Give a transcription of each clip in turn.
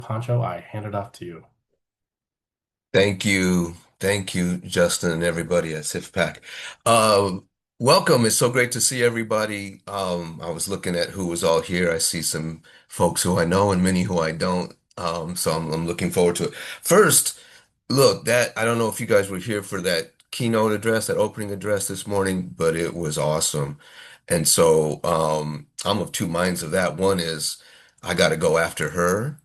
Pancho, I hand it off to you. Thank you. Thank you, Justin, and everybody at SIFPAC. Um, Welcome. It's so great to see everybody. I was looking at who was all here. I see some folks who I know and many who I don't. So I'm looking forward to it. First, look, that I don't know if you guys were here for that keynote address, that opening address this morning, but it was awesome. And so I'm of two minds of that. One is I got to go after her.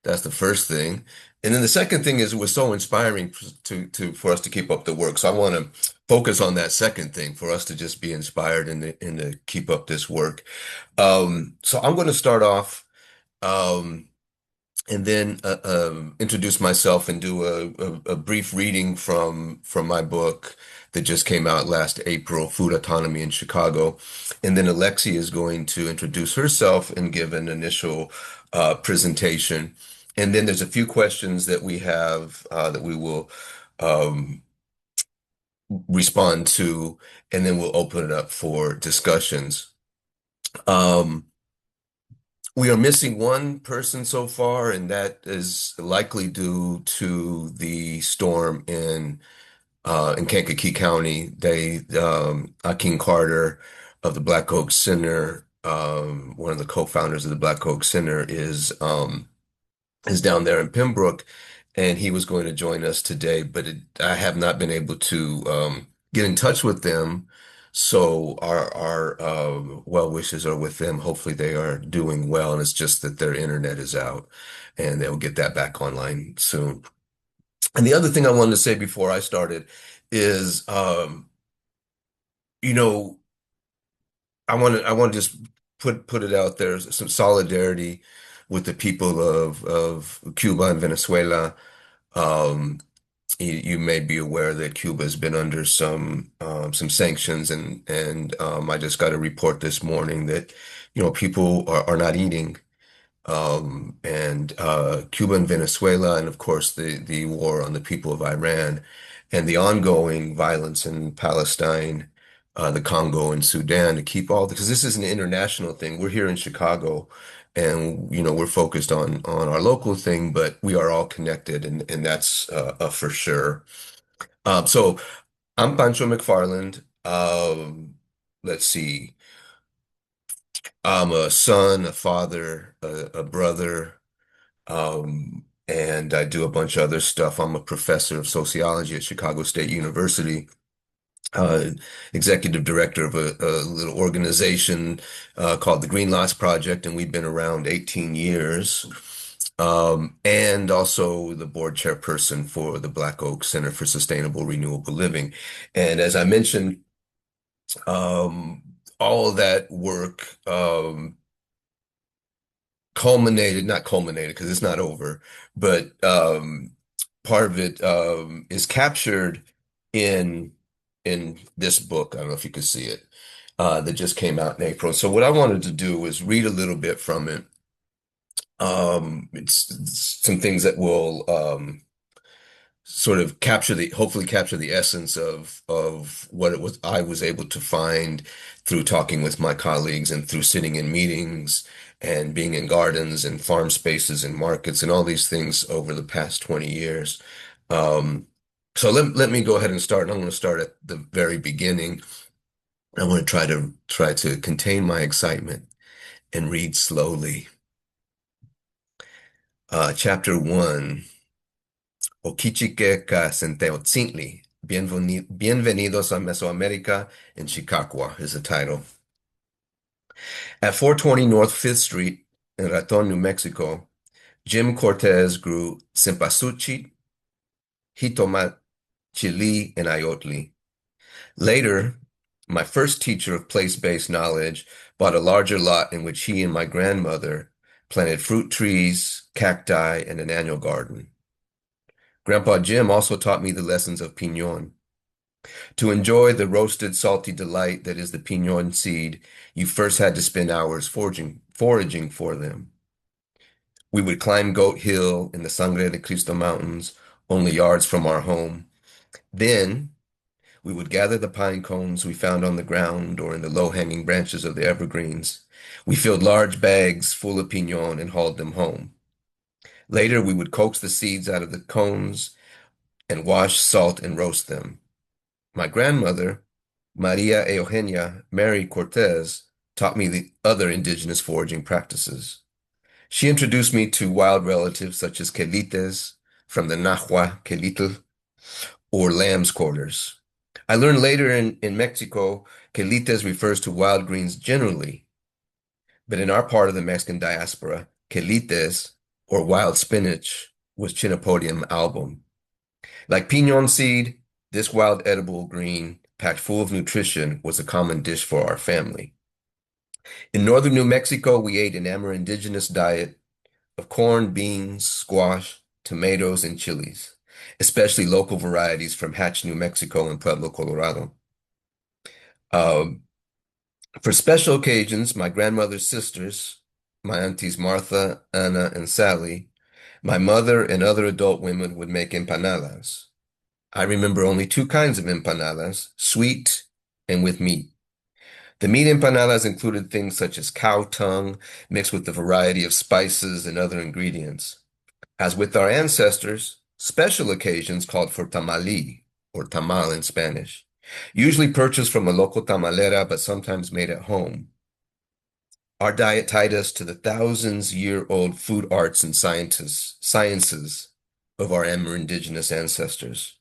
That's the first thing. And then the second thing is it was so inspiring to for us to keep up the work. So I want to focus on that second thing for us to just be inspired and to keep up this work. So I'm going to start off um, and then introduce myself and do a brief reading from my book that just came out last April, Food Autonomy in Chicago. And then Alexi is going to introduce herself and give an initial presentation. And then there's a few questions that we have that we will um, respond to, and then we'll open it up for discussions. Um, We are missing one person so far, and that is likely due to the storm in Kankakee County. Akin Carter of the Black Oak Center, one of the co-founders of the Black Oak Center, is down there in Pembroke, and he was going to join us today, but I have not been able to get in touch with them. So our well wishes are with them. Hopefully they are doing well, and it's just that their internet is out, and they'll get that back online soon. And the other thing I wanted to say before I started is, you know, I want to just put it out there, some solidarity with the people of Cuba and Venezuela. Um, you may be aware that Cuba has been under some sanctions, and I just got a report this morning that people are not eating. And Cuba and Venezuela, and of course the war on the people of Iran, and the ongoing violence in Palestine, the Congo, and Sudan to keep all because this is an international thing. We're here in Chicago, and we're focused on our local thing, but we are all connected, and that's for sure. So I'm Pancho McFarland. Let's see. I'm a son, a father, a brother. And I do a bunch of other stuff. I'm a professor of sociology at Chicago State University, uh, executive director of a little organization called the Green Lots Project, and we've been around 18 years. And also the board chairperson for the Black Oak Center for Sustainable Renewable Living. And as I mentioned, um, all of that work not culminated because it's not over, but part of it is captured in this book. I don't know if you could see it, that just came out in April. So what I wanted to do was read a little bit from it. It's some things that will sort of hopefully capture the essence of what it was I was able to find through talking with my colleagues and through sitting in meetings and being in gardens and farm spaces and markets and all these things over the past 20 years. Um, so let me go ahead and start. And I'm going to start at the very beginning. I want to try to contain my excitement and read slowly. Chapter 1. Okichike ka Senteotzintli. Bienvenidos a Mesoamerica in Chicago is the title. At 420 North 5th Street in Raton, New Mexico, Jim Cortez grew cempasúchil, jitomat, chili, and ayotli. Later, my first teacher of place-based knowledge bought a larger lot in which he and my grandmother planted fruit trees, cacti, and an annual garden. Grandpa Jim also taught me the lessons of piñón. To enjoy the roasted, salty delight that is the piñón seed, you first had to spend hours foraging for them. We would climb Goat Hill in the Sangre de Cristo Mountains, only yards from our home. Then we would gather the pine cones we found on the ground or in the low-hanging branches of the evergreens. We filled large bags full of piñón and hauled them home. Later, we would coax the seeds out of the cones and wash, salt, and roast them. My grandmother, Maria Eugenia Mary Cortez, taught me the other indigenous foraging practices. She introduced me to wild relatives such as quelites from the Nahua quelitl or lamb's quarters. I learned later in Mexico, quelites refers to wild greens generally, but in our part of the Mexican diaspora, quelites or wild spinach was Chinopodium album. Like pinon seed, this wild edible green, packed full of nutrition, was a common dish for our family. In northern New Mexico, we ate an Amerindigenous diet of corn, beans, squash, tomatoes, and chilies, especially local varieties from Hatch, New Mexico and Pueblo, Colorado. Um, for special occasions, my grandmother's sisters, my aunties Martha, Anna, and Sally, my mother and other adult women would make empanadas. I remember only two kinds of empanadas, sweet and with meat. The meat empanadas included things such as cow tongue mixed with a variety of spices and other ingredients. As with our ancestors, special occasions called for tamalí, or tamal in Spanish, usually purchased from a local tamalera, but sometimes made at home. Our diet tied us to the thousands-year-old food arts and sciences of our Amerindigenous ancestors.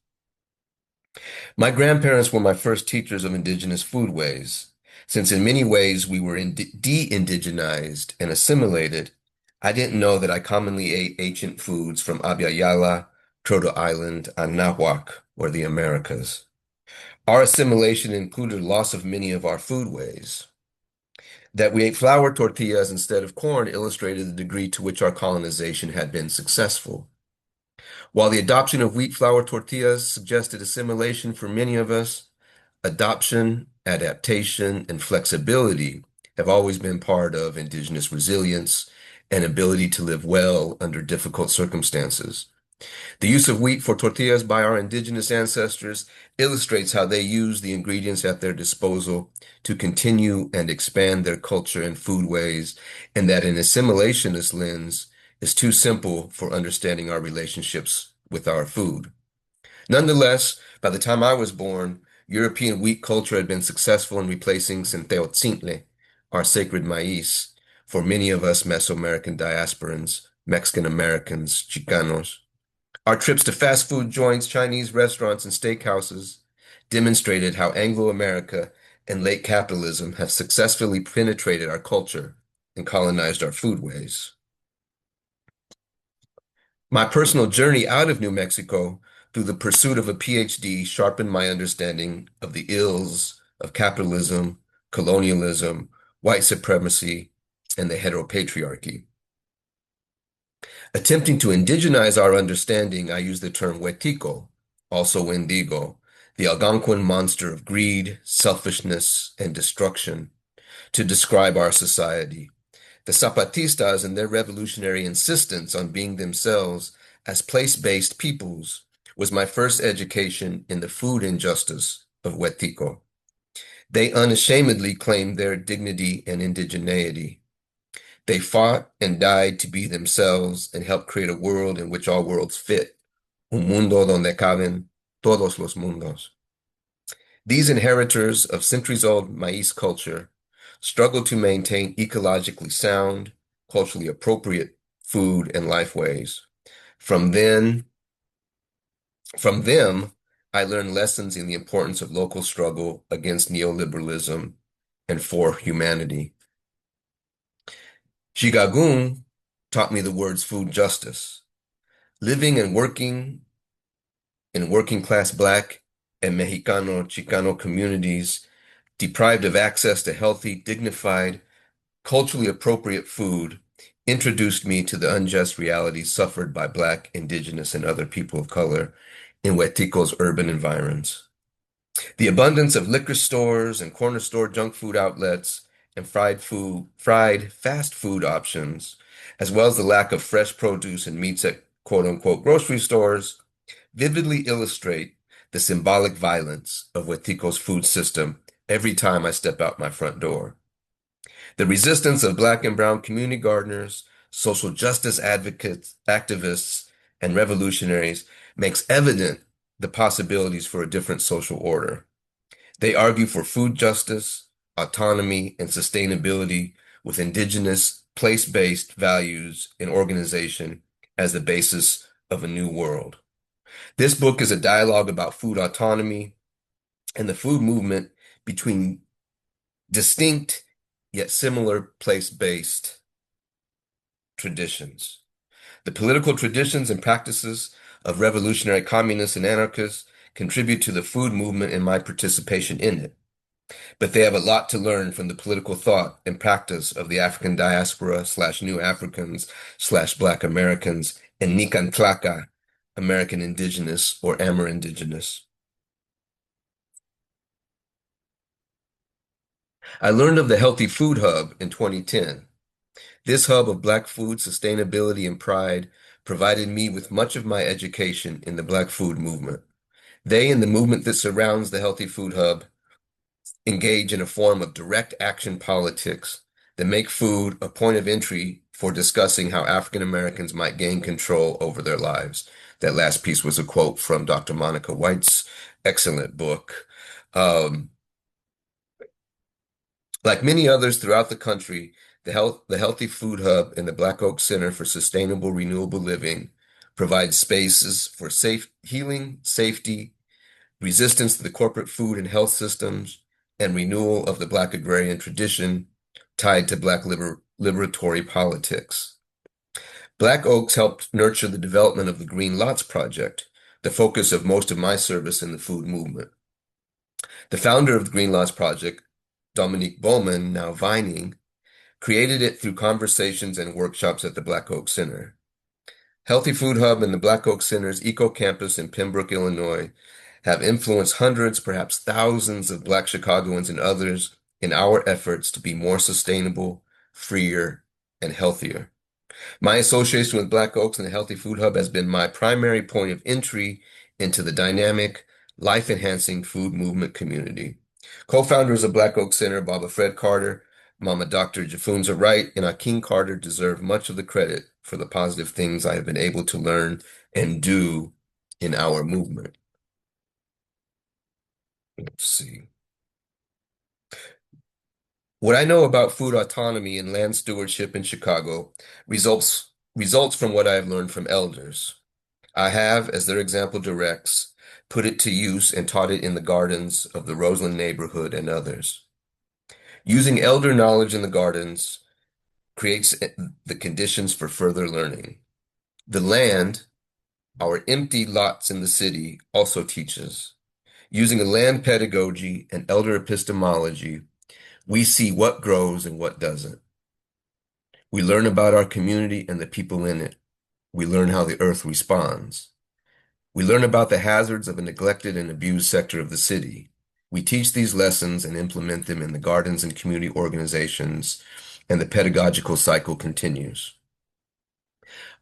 My grandparents were my first teachers of indigenous foodways. Since in many ways we were de-indigenized and assimilated, I didn't know that I commonly ate ancient foods from Abya Yala, Troto Island, and Nahuac, or the Americas. Our assimilation included loss of many of our foodways. That we ate flour tortillas instead of corn illustrated the degree to which our colonization had been successful. While the adoption of wheat flour tortillas suggested assimilation for many of us, adoption, adaptation, and flexibility have always been part of indigenous resilience and ability to live well under difficult circumstances. The use of wheat for tortillas by our indigenous ancestors illustrates how they used the ingredients at their disposal to continue and expand their culture and foodways, and that an assimilationist lens is too simple for understanding our relationships with our food. Nonetheless, by the time I was born, European wheat culture had been successful in replacing centeotzintle, our sacred maize, for many of us Mesoamerican diasporans, Mexican Americans, Chicanos. Our trips to fast food joints, Chinese restaurants, and steakhouses demonstrated how Anglo-America and late capitalism have successfully penetrated our culture and colonized our foodways. My personal journey out of New Mexico through the pursuit of a PhD sharpened my understanding of the ills of capitalism, colonialism, white supremacy, and the heteropatriarchy. Attempting to indigenize our understanding, I use the term huetico, also Wendigo, the Algonquin monster of greed, selfishness, and destruction, to describe our society. The Zapatistas and their revolutionary insistence on being themselves as place-based peoples was my first education in the food injustice of huetico. They unashamedly claimed their dignity and indigeneity. They fought and died to be themselves and help create a world in which all worlds fit, un mundo donde caben todos los mundos. These inheritors of centuries-old maize culture struggle to maintain ecologically sound, culturally appropriate food and lifeways. From them, I learned lessons in the importance of local struggle against neoliberalism and for humanity. Chigagun taught me the words food justice. Living and working in working class Black and Mexicano, Chicano communities deprived of access to healthy, dignified, culturally appropriate food introduced me to the unjust realities suffered by Black, Indigenous, and other people of color in Huetico's urban environs. The abundance of liquor stores and corner store junk food outlets and fried fast food options, as well as the lack of fresh produce and meats at quote unquote grocery stores, vividly illustrate the symbolic violence of Huetico's food system every time I step out my front door. The resistance of Black and brown community gardeners, social justice advocates, activists, and revolutionaries makes evident the possibilities for a different social order. They argue for food justice, autonomy, and sustainability with indigenous, place-based values and organization as the basis of a new world. This book is a dialogue about food autonomy and the food movement between distinct yet similar place-based traditions. The political traditions and practices of revolutionary communists and anarchists contribute to the food movement and my participation in it. But they have a lot to learn from the political thought and practice of the African diaspora slash New Africans slash Black Americans and Nicantlaka, American Indigenous or Amerindigenous. I learned of the Healthy Food Hub in 2010. This hub of Black food sustainability and pride provided me with much of my education in the Black food movement. They and the movement that surrounds the Healthy Food Hub engage in a form of direct action politics that make food a point of entry for discussing how African Americans might gain control over their lives. That last piece was a quote from Dr. Monica White's excellent book. Um, like many others throughout the country, the Healthy Food Hub and the Black Oak Center for Sustainable Renewable Living provide spaces for safe healing, safety, resistance to the corporate food and health systems, and renewal of the Black agrarian tradition tied to Black liberatory politics. Black Oaks helped nurture the development of the Green Lots Project, the focus of most of my service in the food movement. The founder of the Green Lots Project, Dominique Bowman, now Vining, created it through conversations and workshops at the Black Oak Center. Healthy Food Hub and the Black Oak Center's Eco Campus in Pembroke, Illinois, have influenced hundreds, perhaps thousands of Black Chicagoans and others in our efforts to be more sustainable, freer, and healthier. My association with Black Oaks and the Healthy Food Hub has been my primary point of entry into the dynamic, life-enhancing food movement community. Co-founders of Black Oak Center, Baba Fred Carter, Mama Dr. Jafunza Wright, and Akin Carter deserve much of the credit for the positive things I have been able to learn and do in our movement. Let's see. What I know about food autonomy and land stewardship in Chicago results from what I have learned from elders. I have, as their example directs, put it to use and taught it in the gardens of the Roseland neighborhood and others. Using elder knowledge in the gardens creates the conditions for further learning. The land, our empty lots in the city, also teaches. Using a land pedagogy and elder epistemology, we see what grows and what doesn't. We learn about our community and the people in it. We learn how the earth responds. We learn about the hazards of a neglected and abused sector of the city. We teach these lessons and implement them in the gardens and community organizations, and the pedagogical cycle continues.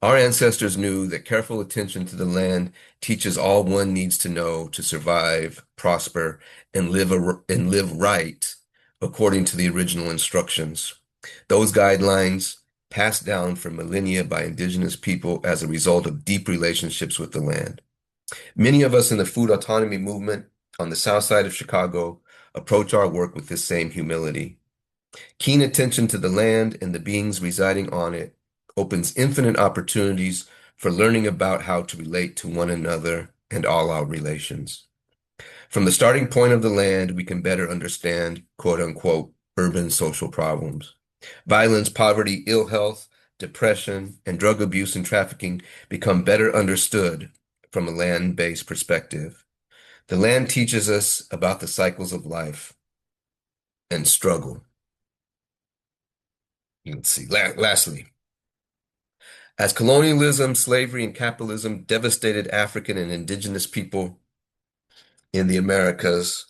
Our ancestors knew that careful attention to the land teaches all one needs to know to survive, prosper, and live right according to the original instructions. Those guidelines passed down for millennia by indigenous people as a result of deep relationships with the land. Many of us in the food autonomy movement on the south side of Chicago approach our work with this same humility. Keen attention to the land and the beings residing on it opens infinite opportunities for learning about how to relate to one another and all our relations. From the starting point of the land, we can better understand, quote unquote, urban social problems. Violence, poverty, ill health, depression, and drug abuse and trafficking become better understood from a land-based perspective. The land teaches us about the cycles of life and struggle. Let's see. Lastly, as colonialism, slavery, and capitalism devastated African and indigenous people in the Americas,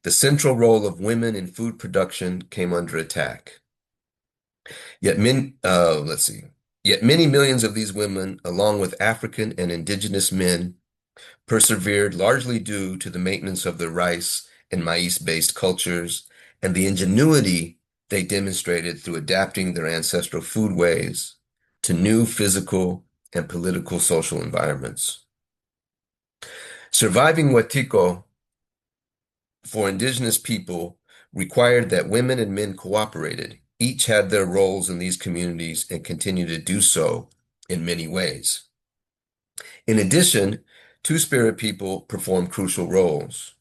the central role of women in food production came under attack. Yet many millions of these women, along with African and indigenous men, persevered largely due to the maintenance of their rice and maize-based cultures and the ingenuity they demonstrated through adapting their ancestral food ways to new physical and political social environments. Surviving Wetiko for indigenous people required that women and men cooperated. Each had their roles in these communities and continue to do so in many ways. In addition, Two-Spirit people perform crucial roles.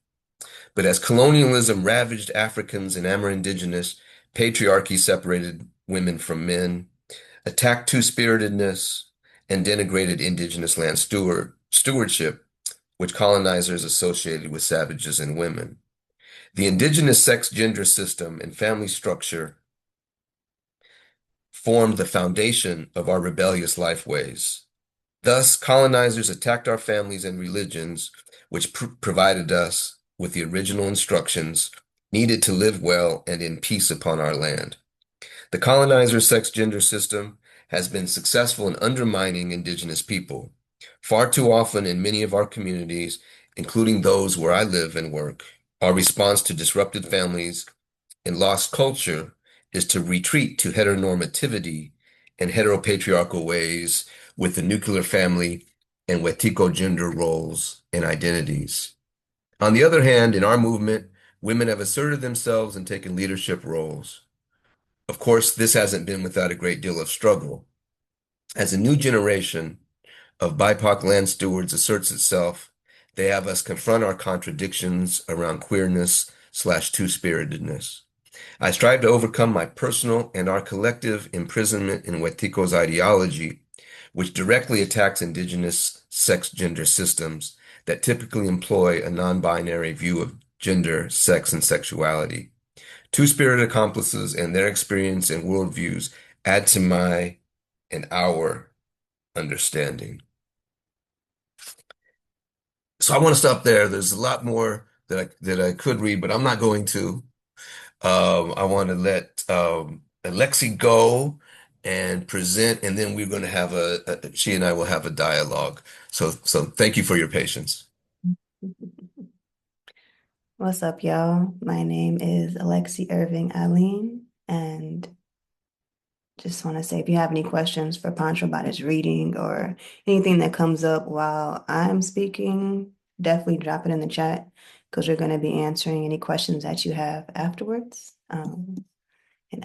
But as colonialism ravaged Africans and Amerindigenous, patriarchy separated women from men, attacked two-spiritedness, and denigrated indigenous land stewardship, which colonizers associated with savages and women. The indigenous sex-gender system and family structure formed the foundation of our rebellious lifeways. Thus, colonizers attacked our families and religions, which provided us with the original instructions needed to live well and in peace upon our land. The colonizer sex-gender system has been successful in undermining indigenous people. Far too often in many of our communities, including those where I live and work, our response to disrupted families and lost culture is to retreat to heteronormativity and heteropatriarchal ways with the nuclear family and Wetiko gender roles and identities. On the other hand, in our movement, women have asserted themselves and taken leadership roles. Of course, this hasn't been without a great deal of struggle. As a new generation of BIPOC land stewards asserts itself, they have us confront our contradictions around queerness/slash two-spiritedness. I strive to overcome my personal and our collective imprisonment in Wetiko's ideology, which directly attacks indigenous sex-gender systems that typically employ a non-binary view of gender, sex, and sexuality. Two-spirited accomplices and their experience and worldviews add to my and our understanding. So I want to stop there. There's a lot more that I could read, but I'm not going to. I want to let Alexi go and present, and then we're going to have she and I will have a dialogue. So thank you for your patience. What's up, y'all? My name is Alexi Irving Aline, and just want to say if you have any questions for Pancho about his reading or anything that comes up while I'm speaking, definitely drop it in the chat because we're going to be answering any questions that you have afterwards. And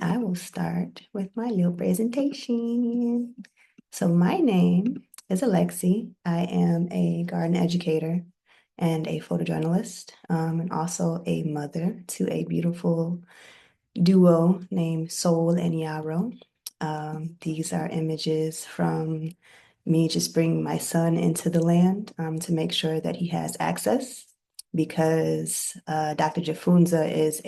I will start with my little presentation. So my name is Alexi. I am a garden educator and a photojournalist, and also a mother to a beautiful duo named Soul and Yarrow. These are images from me just bringing my son into the land to make sure that he has access because Dr. Jafunza is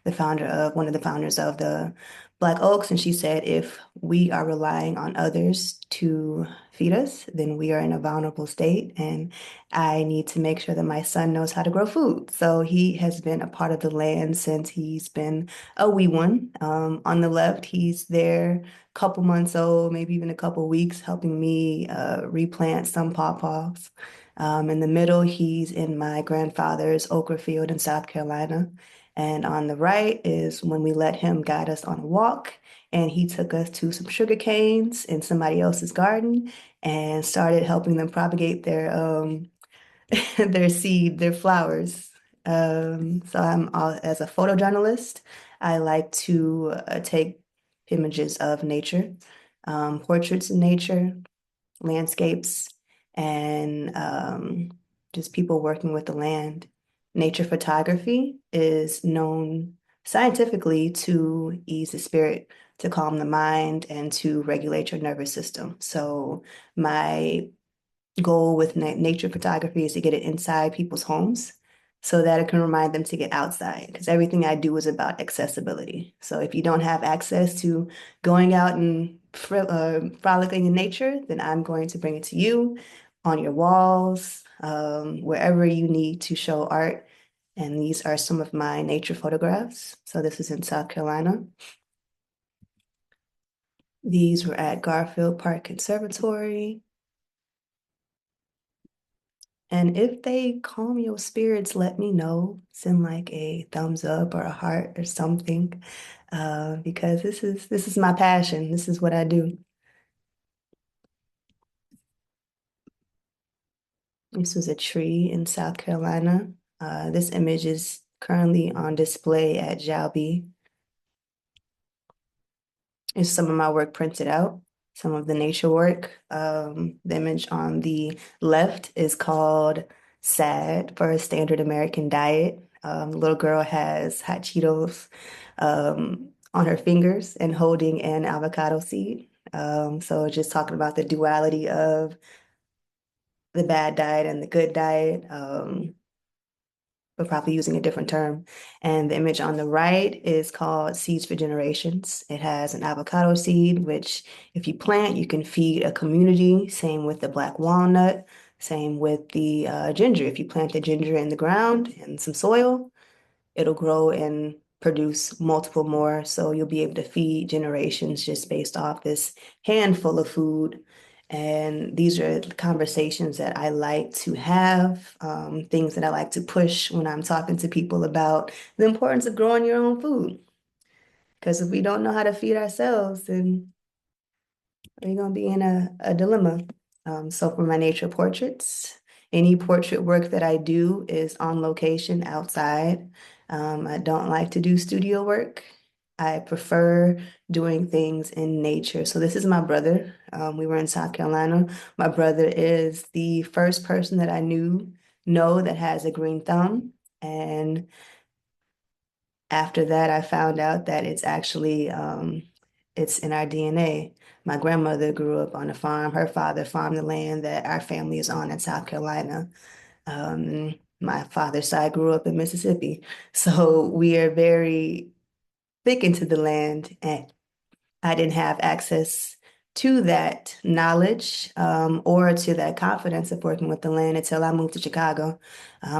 one of the founders of the Black Oaks, and she said if we are relying on others to feed us, then we are in a vulnerable state, and I need to make sure that my son knows how to grow food. So he has been a part of the land since he's been a wee one. On the left, he's there a couple months old, maybe even a couple weeks, helping me replant some pawpaws. In the middle, he's in my grandfather's okra field in South Carolina. And on the right is when we let him guide us on a walk. And he took us to some sugar canes in somebody else's garden and started helping them propagate their their seed, their flowers. As a photojournalist, I like to take images of nature, portraits of nature, landscapes, and just people working with the land. Nature photography is known scientifically to ease the spirit, to calm the mind, and to regulate your nervous system. So my goal with nature photography is to get it inside people's homes so that it can remind them to get outside because everything I do is about accessibility. So if you don't have access to going out and frolicking in nature, then I'm going to bring it to you on your walls, wherever you need to show art. And these are some of my nature photographs. So this is in South Carolina. These were at Garfield Park Conservatory. And if they calm your spirits, let me know. Send like a thumbs up or a heart or something, because this is my passion. This is what I do. This was a tree in South Carolina. This image is currently on display at Jalby. Is some of my work printed out, some of the nature work. The image on the left is called Sad for a Standard American Diet. The little girl has hot Cheetos on her fingers and holding an avocado seed. So just talking about the duality of the bad diet and the good diet. But probably using a different term. And the image on the right is called Seeds for Generations. It has an avocado seed, which if you plant, you can feed a community. Same with the black walnut. Same with the ginger. If you plant the ginger in the ground and some soil, it'll grow and produce multiple more. So you'll be able to feed generations just based off this handful of food. And these are the conversations that I like to have, things that I like to push when I'm talking to people about the importance of growing your own food. Because if we don't know how to feed ourselves, then we're going to be in a dilemma. So for my nature portraits, any portrait work that I do is on location outside. I don't like to do studio work. I prefer doing things in nature. So this is my brother. We were in South Carolina. My brother is the first person that I know that has a green thumb. And after that, I found out that it's actually it's in our DNA. My grandmother grew up on a farm. Her father farmed the land that our family is on in South Carolina. My father's side grew up in Mississippi. So we are very thick into the land, and I didn't have access to that knowledge or to that confidence of working with the land until I moved to Chicago.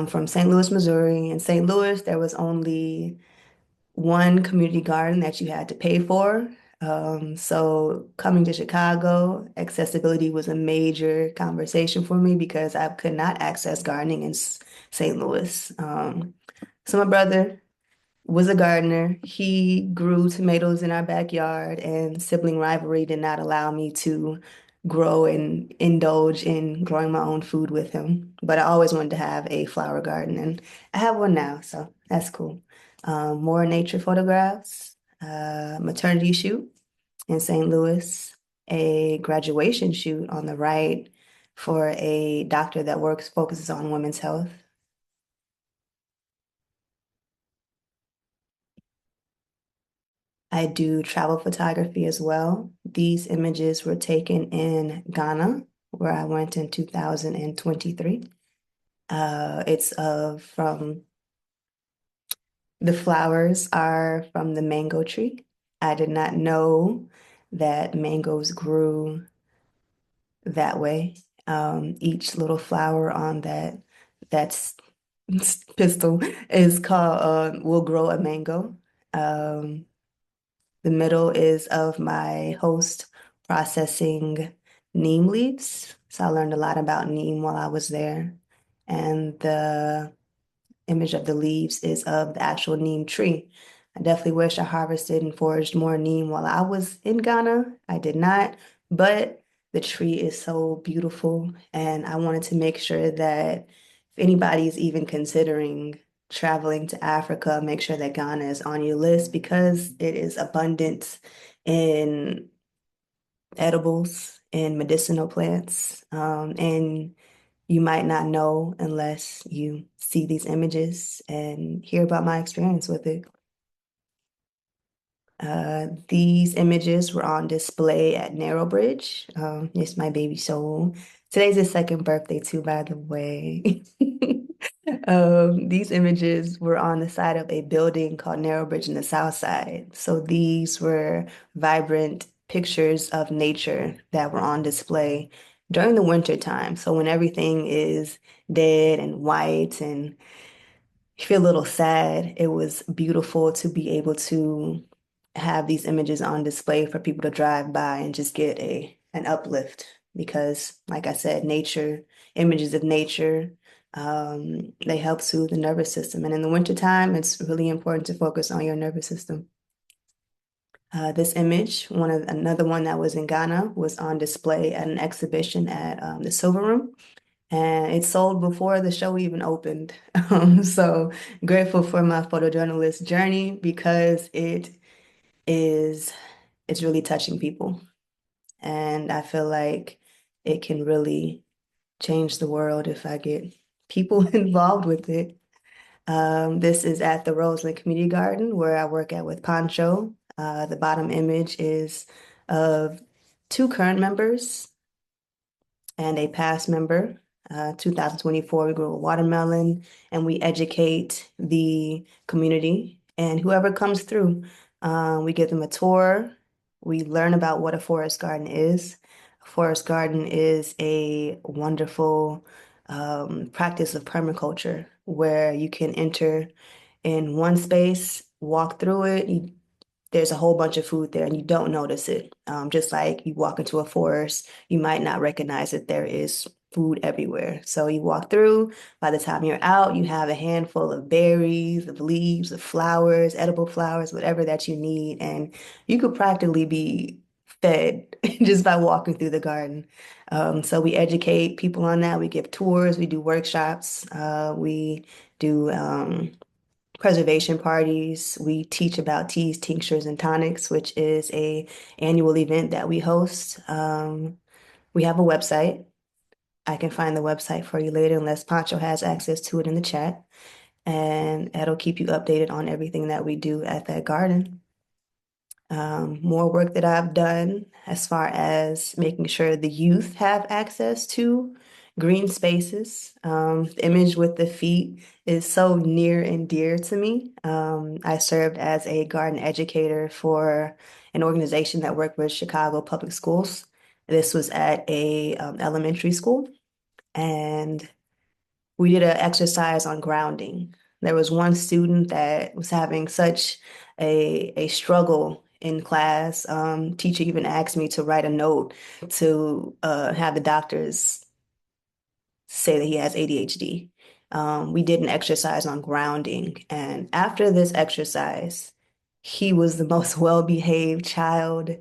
From St. Louis, Missouri. In St. Louis, there was only one community garden that you had to pay for. So coming to Chicago, accessibility was a major conversation for me because I could not access gardening in St. Louis. So my brother was a gardener. He grew tomatoes in our backyard, and sibling rivalry did not allow me to grow and indulge in growing my own food with him. But I always wanted to have a flower garden, and I have one now, so that's cool. More nature photographs, maternity shoot in St. Louis, a graduation shoot on the right for a doctor that focuses on women's health. I do travel photography as well. These images were taken in Ghana, where I went in 2023. It's from the flowers are from the mango tree. I did not know that mangoes grew that way. Each little flower on that's pistil is called will grow a mango. Um, The middle is of my host processing neem leaves. So I learned a lot about neem while I was there. And the image of the leaves is of the actual neem tree. I definitely wish I harvested and foraged more neem while I was in Ghana. I did not, but the tree is so beautiful, and I wanted to make sure that if anybody's even considering traveling to Africa, make sure that Ghana is on your list because it is abundant in edibles and medicinal plants. And you might not know unless you see these images and hear about my experience with it. These images were on display at Narrow Bridge. It's my baby soul. Today's his second birthday too, by the way. These images were on the side of a building called Narrow Bridge in the South Side. So these were vibrant pictures of nature that were on display during the winter time. So when everything is dead and white and you feel a little sad, it was beautiful to be able to have these images on display for people to drive by and just get an uplift. because, like I said, nature, images of nature, they help soothe the nervous system. And in the wintertime, it's really important to focus on your nervous system. This image, another one that was in Ghana, was on display at an exhibition at the Silver Room, and it sold before the show even opened. So grateful for my photojournalist journey because is it's really touching people, and I feel like it can really change the world if I get people involved with it. This is at the Roseland Community Garden where I work at with Pancho. The bottom image is of two current members and a past member. 2024, we grow a watermelon and we educate the community. And whoever comes through, we give them a tour. We learn about what a forest garden is. A forest garden is a wonderful practice of permaculture where you can enter in one space, walk through it. There's a whole bunch of food there and you don't notice it. Just like you walk into a forest, you might not recognize that there is food everywhere. So you walk through, by the time you're out, you have a handful of berries, of leaves, of flowers, edible flowers, whatever that you need. And you could practically be fed just by walking through the garden. So we educate people on that. We give tours, we do workshops, we do preservation parties. We teach about teas, tinctures, and tonics, which is a annual event that we host. We have a website. I can find the website for you later unless Pancho has access to it in the chat. And that'll keep you updated on everything that we do at that garden. More work that I've done as far as making sure the youth have access to green spaces. The image with the feet is so near and dear to me. I served as a garden educator for an organization that worked with Chicago Public Schools. This was at a elementary school, and we did an exercise on grounding. There was one student that was having such a struggle in class. Teacher even asked me to write a note to have the doctors say that he has ADHD. We did an exercise on grounding, and after this exercise, he was the most well-behaved child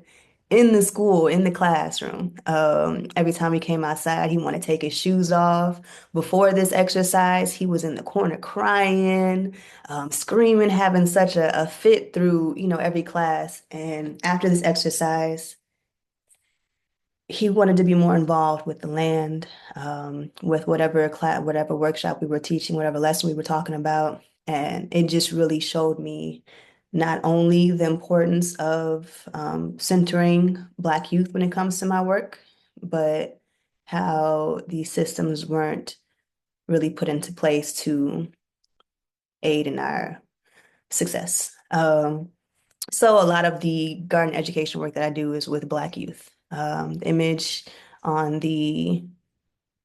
in the school, in the classroom. Every time he came outside, he wanted to take his shoes off. Before this exercise, he was in the corner crying, screaming, having such a fit through, every class. And after this exercise, he wanted to be more involved with the land, with whatever class, whatever workshop we were teaching, whatever lesson we were talking about. And it just really showed me not only the importance of centering Black youth when it comes to my work, but how these systems weren't really put into place to aid in our success. So a lot of the garden education work that I do is with Black youth. The image on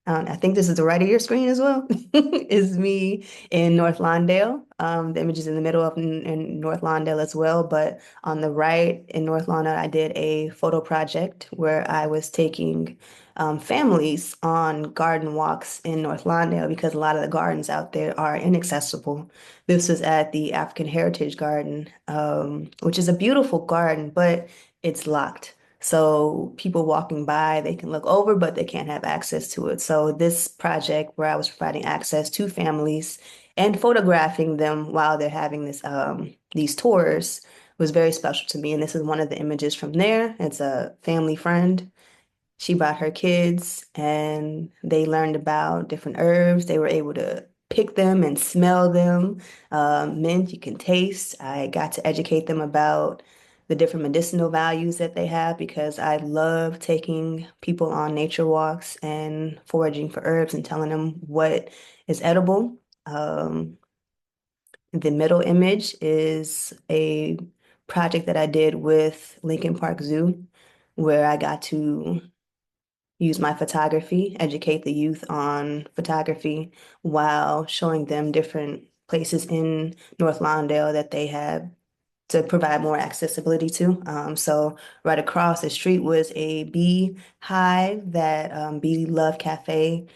I think this is the right of your screen as well, is me in North Lawndale. The image is in the middle of in North Lawndale as well, but on the right in North Lawndale, I did a photo project where I was taking families on garden walks in North Lawndale because a lot of the gardens out there are inaccessible. This was at the African Heritage Garden, which is a beautiful garden, but it's locked. So people walking by, they can look over, but they can't have access to it. So this project where I was providing access to families and photographing them while they're having these tours was very special to me. And this is one of the images from there. It's a family friend. She brought her kids and they learned about different herbs. They were able to pick them and smell them. Mint you can taste. I got to educate them about the different medicinal values that they have because I love taking people on nature walks and foraging for herbs and telling them what is edible. The middle image is a project that I did with Lincoln Park Zoo, where I got to use my photography, educate the youth on photography while showing them different places in North Lawndale that they have to provide more accessibility to. So right across the street was a bee hive that Bee Love Cafe,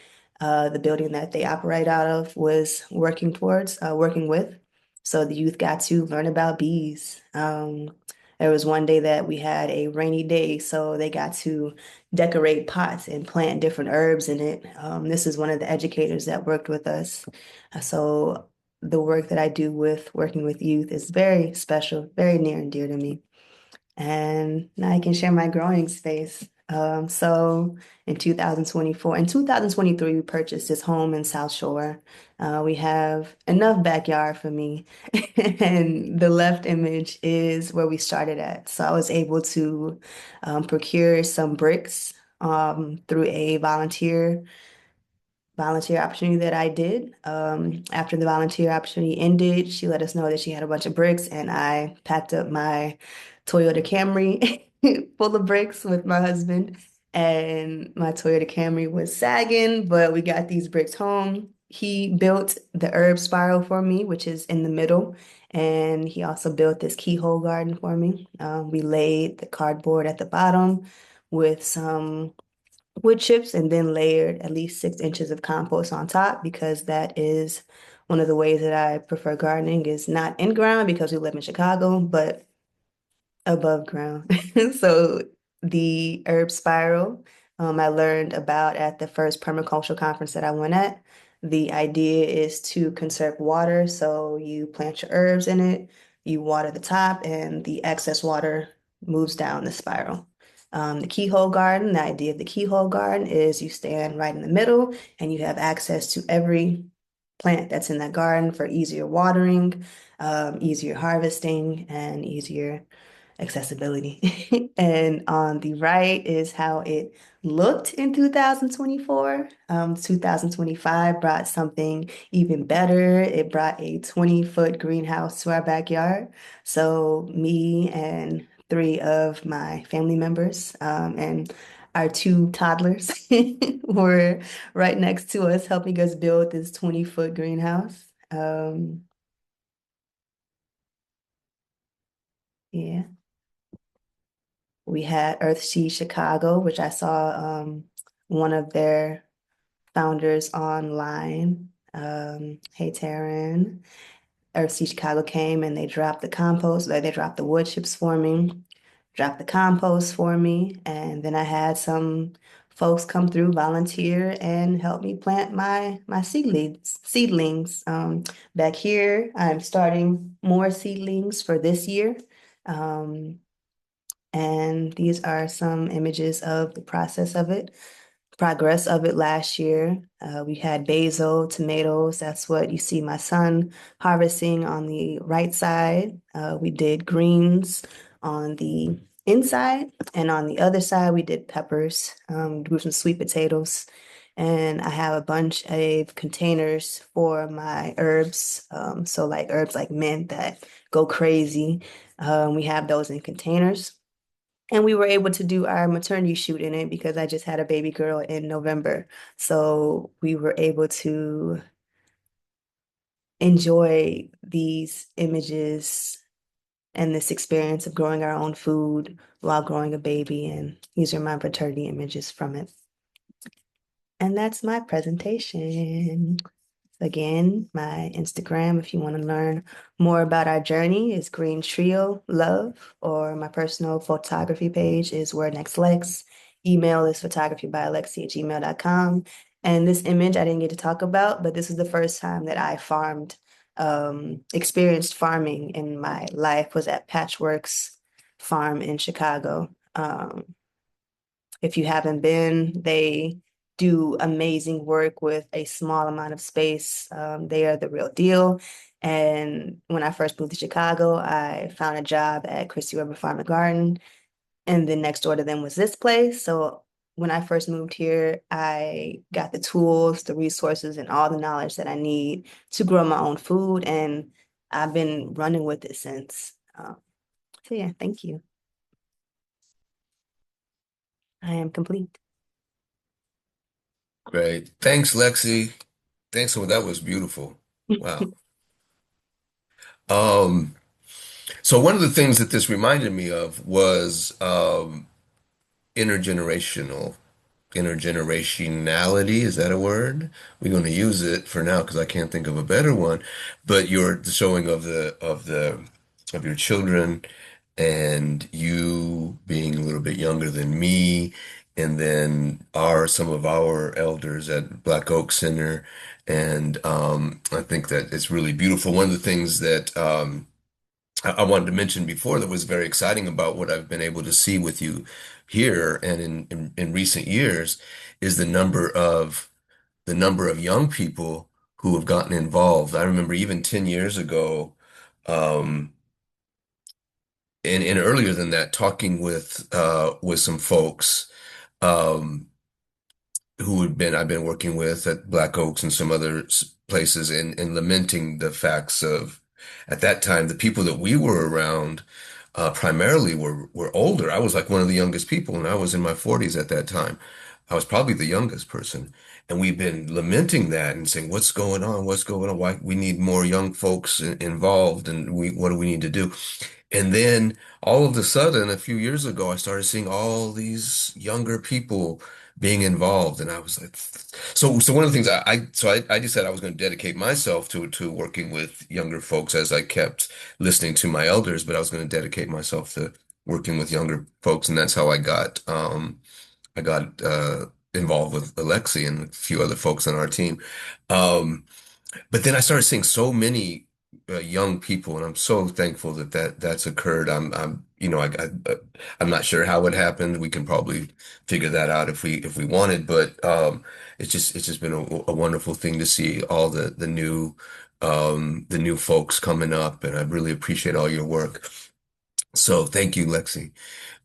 the building that they operate out of, was working with. So the youth got to learn about bees. There was one day that we had a rainy day, so they got to decorate pots and plant different herbs in it. This is one of the educators that worked with us. So the work that I do with working with youth is very special, very near and dear to me. And now I can share my growing space. So in 2024, in 2023, we purchased this home in South Shore. We have enough backyard for me. And the left image is where we started at. So I was able to procure some bricks through a volunteer opportunity that I did. After the volunteer opportunity ended, she let us know that she had a bunch of bricks, and I packed up my Toyota Camry full of bricks with my husband. And my Toyota Camry was sagging, but we got these bricks home. He built the herb spiral for me, which is in the middle. And he also built this keyhole garden for me. We laid the cardboard at the bottom with some wood chips and then layered at least 6 inches of compost on top because that is one of the ways that I prefer gardening is not in ground because we live in Chicago, but above ground. So the herb spiral, I learned about at the first permaculture conference that I went at. The idea is to conserve water. So you plant your herbs in it, you water the top, and the excess water moves down the spiral. The keyhole garden, the idea of the keyhole garden is you stand right in the middle and you have access to every plant that's in that garden for easier watering, easier harvesting, and easier accessibility. And on the right is how it looked in 2024. 2025 brought something even better. It brought a 20-foot greenhouse to our backyard. So me and three of my family members, and our two toddlers were right next to us, helping us build this 20-foot greenhouse. Yeah. We had Earthsea Chicago, which I saw one of their founders online. Hey Taryn. Earthsea Chicago came and they dropped the compost, they dropped the wood chips for me, dropped the compost for me, and then I had some folks come through, volunteer, and help me plant my seedlings. Back here, I'm starting more seedlings for this year. Um, and these are some images of the process of it, progress of it last year. We had basil, tomatoes. That's what you see my son harvesting on the right side. We did greens on the inside, and on the other side, we did peppers, grew some sweet potatoes. And I have a bunch of containers for my herbs. So like herbs like mint that go crazy. We have those in containers. And we were able to do our maternity shoot in it because I just had a baby girl in November. So we were able to enjoy these images and this experience of growing our own food while growing a baby. And these are my maternity images from it. And that's my presentation. Again, my Instagram, if you want to learn more about our journey, is Green Trio Love, or my personal photography page is Where Next Lex. Email is photographybyalexi@gmail.com. And this image I didn't get to talk about, but this is the first time that I experienced farming in my life was at Patchworks Farm in Chicago. If you haven't been, they do amazing work with a small amount of space. They are the real deal. And when I first moved to Chicago, I found a job at Christie River Farm and Garden, and then next door to them was this place. So when I first moved here, I got the tools, the resources, and all the knowledge that I need to grow my own food, and I've been running with it since. So yeah, thank you. I am complete. Great. Thanks, Lexi. Thanks for that was beautiful. Wow. Um, So one of the things that this reminded me of was intergenerational intergenerationality. Is that a word? We're going to use it for now because I can't think of a better one. But your the showing of your children and you being a little bit younger than me, and then some of our elders at Black Oak Center. And I think that it's really beautiful. One of the things that I wanted to mention before that was very exciting about what I've been able to see with you here and in recent years is the number of young people who have gotten involved. I remember even 10 years ago, um, and earlier than that, talking with some folks. Um, who had been I've been working with at Black Oaks and some other places and lamenting the facts of at that time the people that we were around primarily were older. I was like one of the youngest people and I was in my 40s at that time. I was probably the youngest person. And we've been lamenting that and saying, what's going on? What's going on? Why we need more young folks involved and what do we need to do? And then all of a sudden, a few years ago, I started seeing all these younger people being involved, and I was like, so one of the things I decided I was going to dedicate myself to working with younger folks as I kept listening to my elders, but I was going to dedicate myself to working with younger folks, and that's how I got involved with Alexi and a few other folks on our team. Um, but then I started seeing so many young people, and I'm so thankful that's occurred. I'm not sure how it happened. We can probably figure that out if we wanted, but it's just been a wonderful thing to see all the new folks coming up, and I really appreciate all your work. So thank you, Lexi.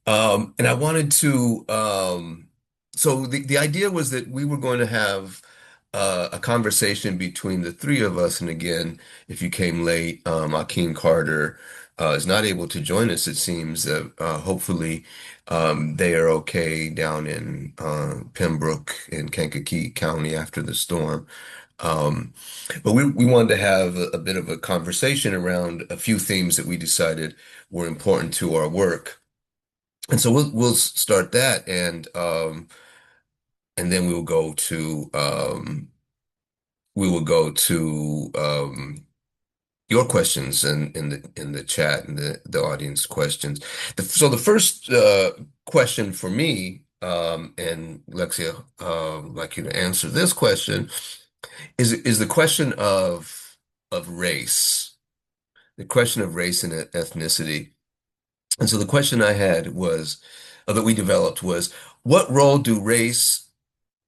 And I wanted to, so the idea was that we were going to have a conversation between the three of us. And again, if you came late, Akeem Carter is not able to join us, it seems. Hopefully, they are okay down in Pembroke in Kankakee County after the storm. Um, but we wanted to have a bit of a conversation around a few themes that we decided were important to our work. And so we'll start that and then we will go to your questions in the chat and the audience questions. So the first question for me and Lexia I'd like you to answer this question is the question of race, the question of race and ethnicity. And so the question I had was, that we developed was, what role do race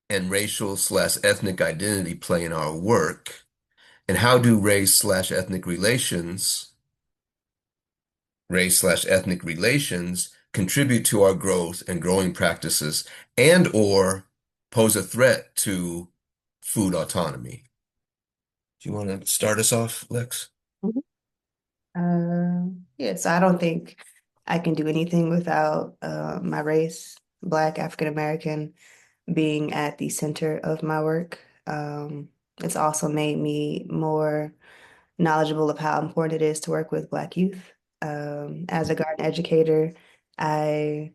and racial slash ethnic identity play in our work? And how do race slash ethnic relations contribute to our growth and growing practices and or pose a threat to food autonomy? Do you want to start us off, Lex? Yeah, so I don't think I can do anything without my race, Black African American, being at the center of my work. It's also made me more knowledgeable of how important it is to work with Black youth. As a garden educator, I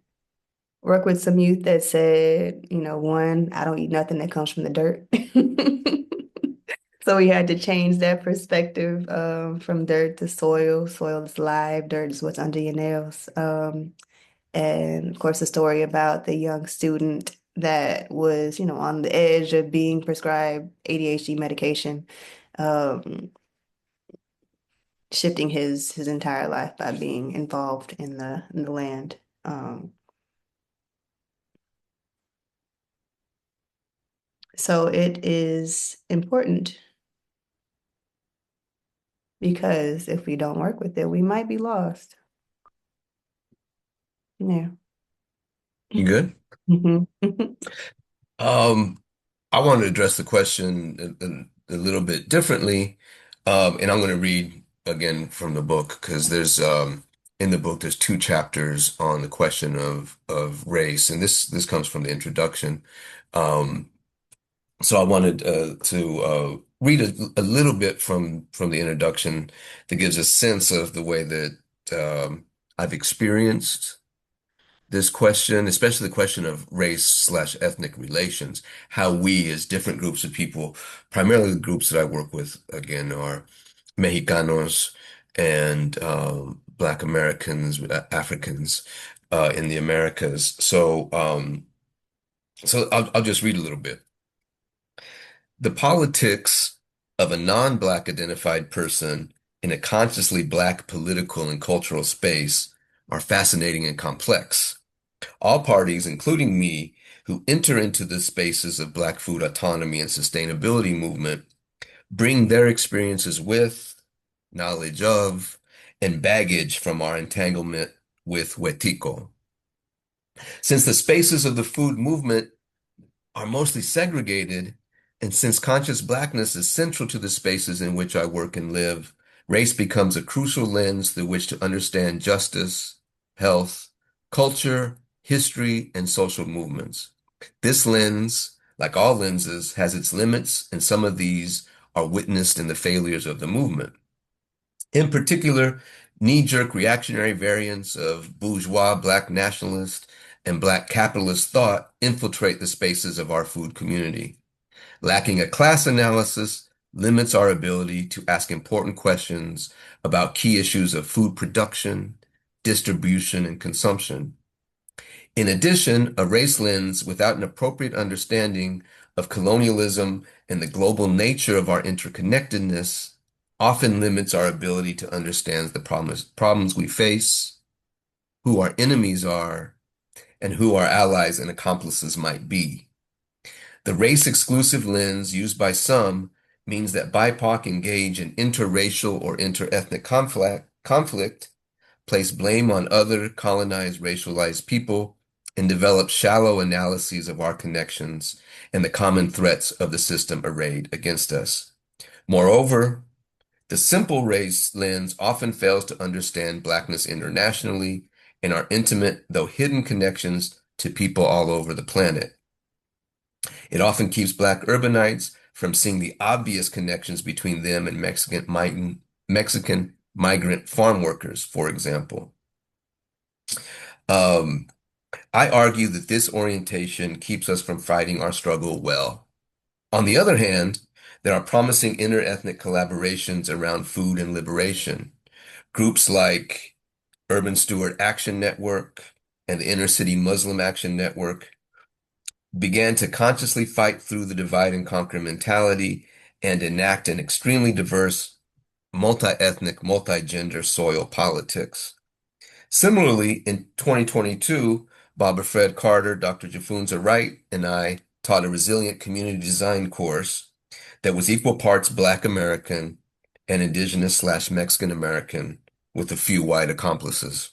work with some youth that said, one, I don't eat nothing that comes from the dirt. So we had to change that perspective from dirt to soil. Soil is live, dirt is what's under your nails. And of course, the story about the young student that was, on the edge of being prescribed ADHD medication, um, shifting his entire life by being involved in the land. So it is important because if we don't work with it, we might be lost. Yeah. You good? Mhm. Um, I want to address the question a little bit differently, and I'm going to read again from the book because there's in the book there's two chapters on the question of race, and this comes from the introduction. Um, so I wanted to read a little bit from the introduction that gives a sense of the way that I've experienced this question, especially the question of race slash ethnic relations, how we as different groups of people, primarily the groups that I work with, again, are Mexicanos and Black Americans, Africans in the Americas. So I'll just read a little bit. The politics of a non-Black identified person in a consciously Black political and cultural space are fascinating and complex. All parties, including me, who enter into the spaces of Black food autonomy and sustainability movement, bring their experiences with, knowledge of, and baggage from our entanglement with Huetico. Since the spaces of the food movement are mostly segregated, and since conscious Blackness is central to the spaces in which I work and live, race becomes a crucial lens through which to understand justice, health, culture, history, and social movements. This lens, like all lenses, has its limits, and some of these are witnessed in the failures of the movement. In particular, knee-jerk reactionary variants of bourgeois Black nationalist and Black capitalist thought infiltrate the spaces of our food community. Lacking a class analysis limits our ability to ask important questions about key issues of food production, distribution, and consumption. In addition, a race lens without an appropriate understanding of colonialism and the global nature of our interconnectedness often limits our ability to understand the problems we face, who our enemies are, and who our allies and accomplices might be. The race-exclusive lens used by some means that BIPOC engage in interracial or interethnic conflict, place blame on other colonized, racialized people, and develop shallow analyses of our connections and the common threats of the system arrayed against us. Moreover, the simple race lens often fails to understand Blackness internationally and our intimate, though hidden, connections to people all over the planet. It often keeps Black urbanites from seeing the obvious connections between them and Mexican migrant farm workers, for example. I argue that this orientation keeps us from fighting our struggle well. On the other hand, there are promising interethnic collaborations around food and liberation. Groups like Urban Steward Action Network and the Inner City Muslim Action Network began to consciously fight through the divide and conquer mentality and enact an extremely diverse, multi-ethnic, multi-gender soil politics. Similarly, in 2022, Barbara Fred Carter, Dr. Jafunza Wright, and I taught a resilient community design course that was equal parts Black American and Indigenous / Mexican American with a few white accomplices.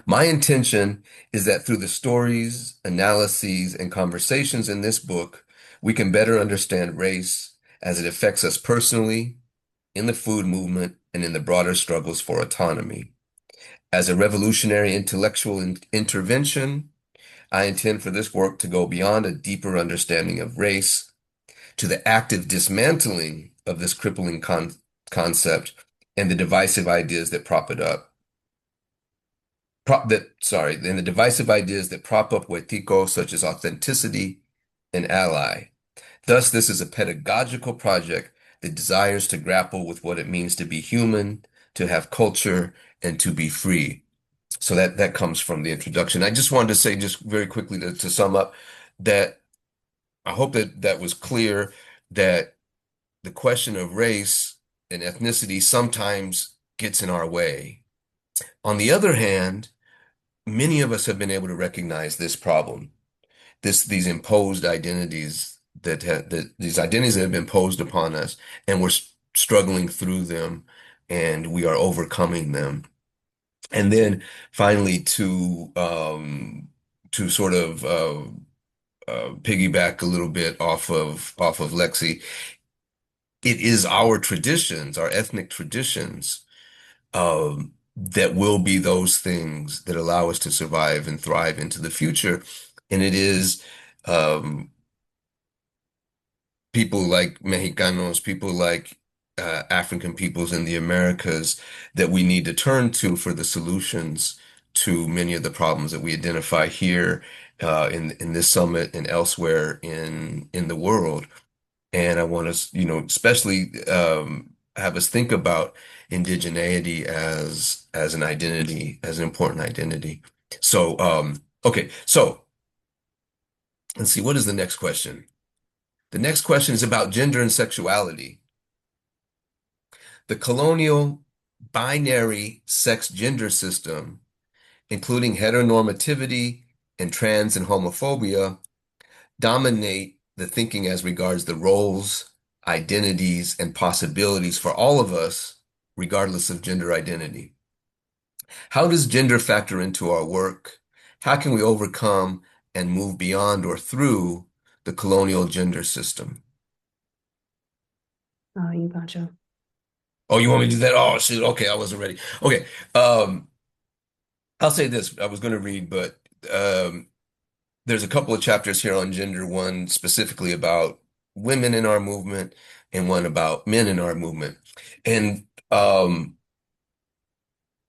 My intention is that through the stories, analyses, and conversations in this book, we can better understand race as it affects us personally, in the food movement, and in the broader struggles for autonomy. As a revolutionary intellectual intervention, I intend for this work to go beyond a deeper understanding of race to the active dismantling of this crippling concept and the divisive ideas that prop it up. And the divisive ideas that prop up Huetico, such as authenticity and ally. Thus, this is a pedagogical project that desires to grapple with what it means to be human, to have culture, and to be free. So that comes from the introduction. I just wanted to say, just very quickly to sum up, that I hope that was clear, that the question of race and ethnicity sometimes gets in our way. On the other hand, many of us have been able to recognize this problem, these imposed identities these identities that have been imposed upon us, and we're struggling through them, and we are overcoming them. And then finally, to sort of piggyback a little bit off of Lexi, it is our traditions, our ethnic traditions, that will be those things that allow us to survive and thrive into the future. And it is people like Mexicanos, people like African peoples in the Americas that we need to turn to for the solutions to many of the problems that we identify here in this summit and elsewhere in the world. And I want us, especially have us think about indigeneity as an identity, as an important identity. So, okay, so let's see, what is the next question? The next question is about gender and sexuality. The colonial binary sex gender system, including heteronormativity and trans and homophobia, dominate the thinking as regards the roles, identities, and possibilities for all of us, regardless of gender identity. How does gender factor into our work? How can we overcome and move beyond or through the colonial gender system? You, Pancho. Oh, you want me to do that? Oh, shit. Okay, I wasn't ready. Okay. Um, I'll say this. I was going to read, but um, there's a couple of chapters here on gender, one specifically about women in our movement and one about men in our movement. And I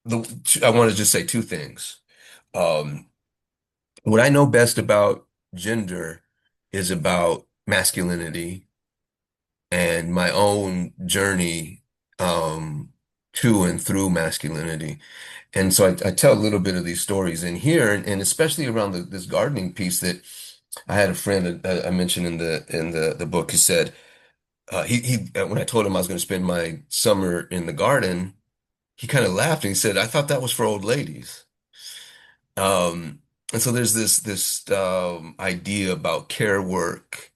want to just say two things. Um, what I know best about gender is about masculinity and my own journey to and through masculinity. And so I tell a little bit of these stories in here, and especially around this gardening piece that I had a friend I mentioned in the book. He said when I told him I was going to spend my summer in the garden, he kind of laughed and he said, "I thought that was for old ladies." And so there's this idea about care work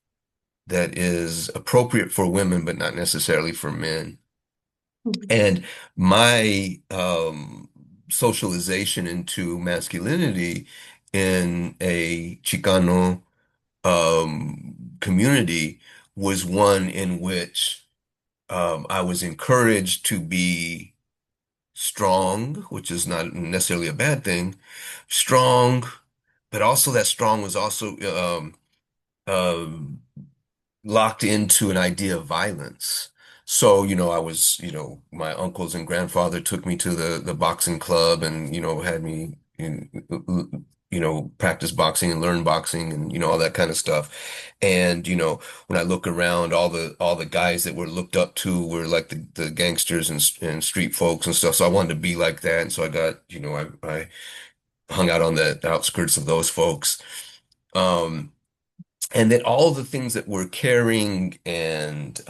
that is appropriate for women, but not necessarily for men. And my socialization into masculinity in a Chicano community was one in which I was encouraged to be strong, which is not necessarily a bad thing, strong, but also that strong was also um, locked into an idea of violence. So, I was, my uncles and grandfather took me to the boxing club and, had me, practice boxing and learn boxing and, all that kind of stuff. And, when I look around, all the guys that were looked up to were like the gangsters and street folks and stuff. So I wanted to be like that. And so I got, I hung out on the outskirts of those folks. Um, and that all the things that were caring and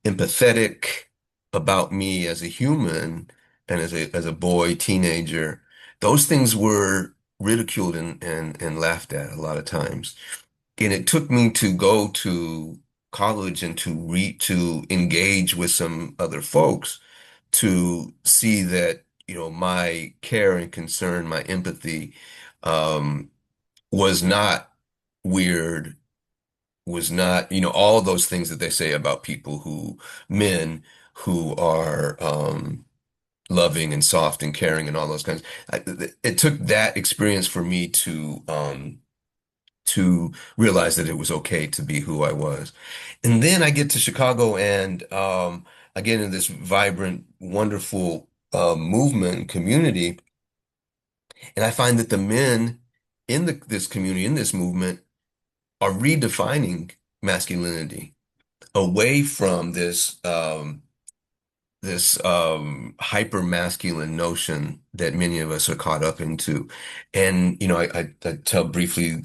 empathetic about me as a human and as a boy, teenager, those things were ridiculed and laughed at a lot of times. And it took me to go to college and to engage with some other folks to see that, my care and concern, my empathy, was not weird, was not, all those things that they say about people men who are loving and soft and caring and all those kinds. It took that experience for me to realize that it was okay to be who I was. And then I get to Chicago and I get into this vibrant, wonderful movement and community, and I find that the men in this community, in this movement, are redefining masculinity away from this hyper masculine notion that many of us are caught up into. And I tell briefly,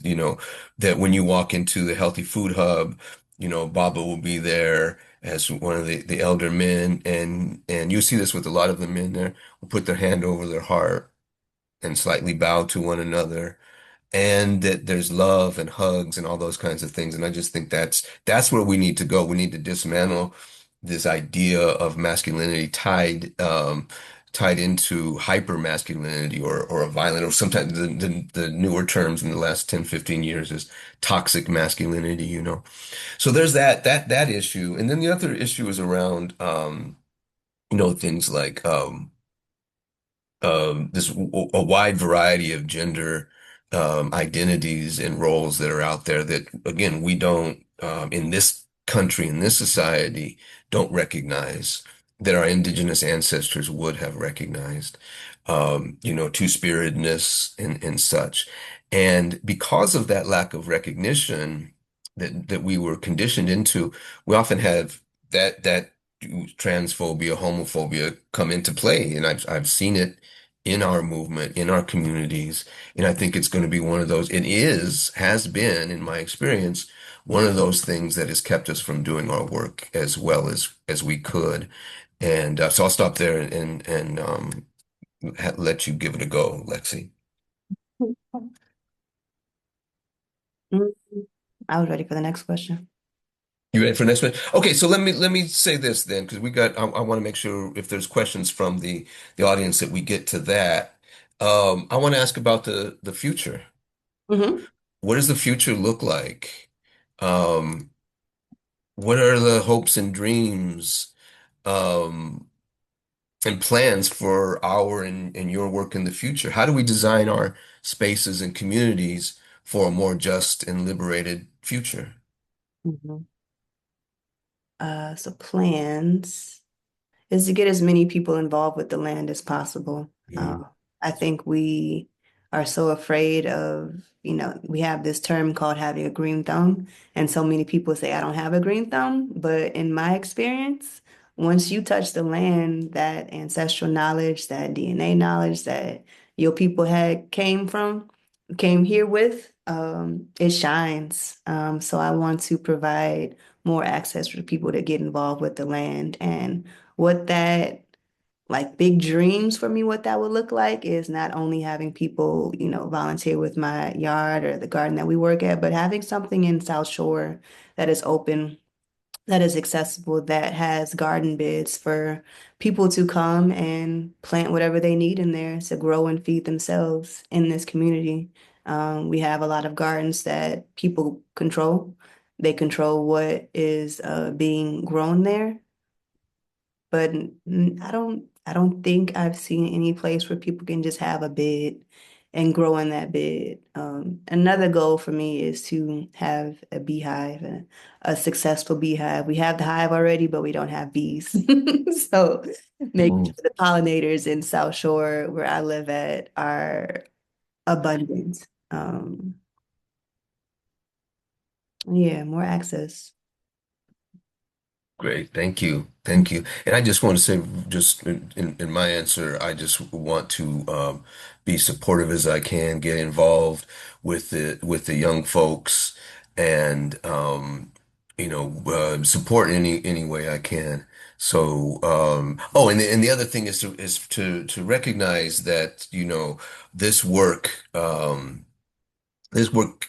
that when you walk into the Healthy Food Hub, Baba will be there as one of the elder men, and you see this with a lot of the men there, will put their hand over their heart and slightly bow to one another, and that there's love and hugs and all those kinds of things. And I just think that's where we need to go. We need to dismantle this idea of masculinity tied into hyper masculinity or a violent, or sometimes the newer terms in the last 10, 15 years is toxic masculinity. So there's that issue. And then the other issue is around things like a wide variety of gender identities and roles that are out there that, again, we don't in this country, in this society, don't recognize that our indigenous ancestors would have recognized, two-spiritedness and such. And because of that lack of recognition that we were conditioned into, we often have that transphobia, homophobia come into play. And I've seen it in our movement, in our communities. And I think it's going to be one of those, has been, in my experience, one of those things that has kept us from doing our work as well as we could. And so I'll stop there and let you give it a go, Lexi. Mm, I was ready for the next question. You ready for the next one? Okay, so let me say this then, because I want to make sure if there's questions from the audience that we get to that. I want to ask about the future. Hmm. What does the future look like? Um, what are the hopes and dreams um, and plans for our and your work in the future? How do we design our spaces and communities for a more just and liberated future? Hmm. So plans is to get as many people involved with the land as possible. Mm. I think we are so afraid of, we have this term called having a green thumb, and so many people say, I don't have a green thumb. But in my experience, once you touch the land, that ancestral knowledge, that DNA knowledge that your people came here with, it shines. So I want to provide more access for people to get involved with the land. And what that, like big dreams for me, what that would look like is not only having people, volunteer with my yard or the garden that we work at, but having something in South Shore that is open, that is accessible, that has garden beds for people to come and plant whatever they need in there to grow and feed themselves in this community. We have a lot of gardens that people control. They control what is being grown there, but I don't think I've seen any place where people can just have a bed and grow in that bed. Another goal for me is to have a beehive, a successful beehive. We have the hive already, but we don't have bees. So making Mm. sure the pollinators in South Shore, where I live at, are abundant. Yeah, more access. Great, thank you, thank you. And I just want to say, just in my answer, I just want to be supportive as I can, get involved with the young folks, and support any way I can. So, oh, and the other thing is to recognize that this work. There's work,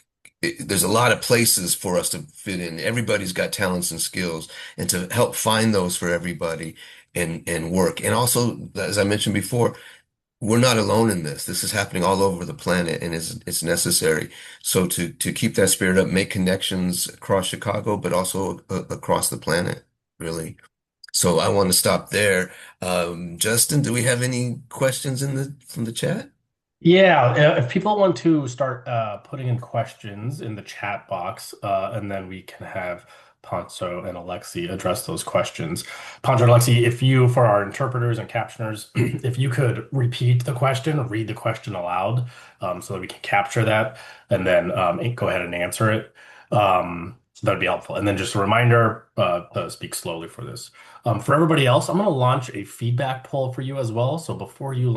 there's a lot of places for us to fit in. Everybody's got talents and skills, and to help find those for everybody and work. And also, as I mentioned before, we're not alone in this. This is happening all over the planet, and it's necessary. So to keep that spirit up, make connections across Chicago, but also across the planet, really. So I want to stop there. Justin, do we have any questions from the chat? Yeah, if people want to start putting in questions in the chat box, and then we can have Poncho and Alexi address those questions. Poncho and Alexi, if you, for our interpreters and captioners, if you could repeat the question, read the question aloud, so that we can capture that, and then go ahead and answer it. So that'd be helpful. And then just a reminder, to speak slowly for this. For everybody else, I'm going to launch a feedback poll for you as well. So before you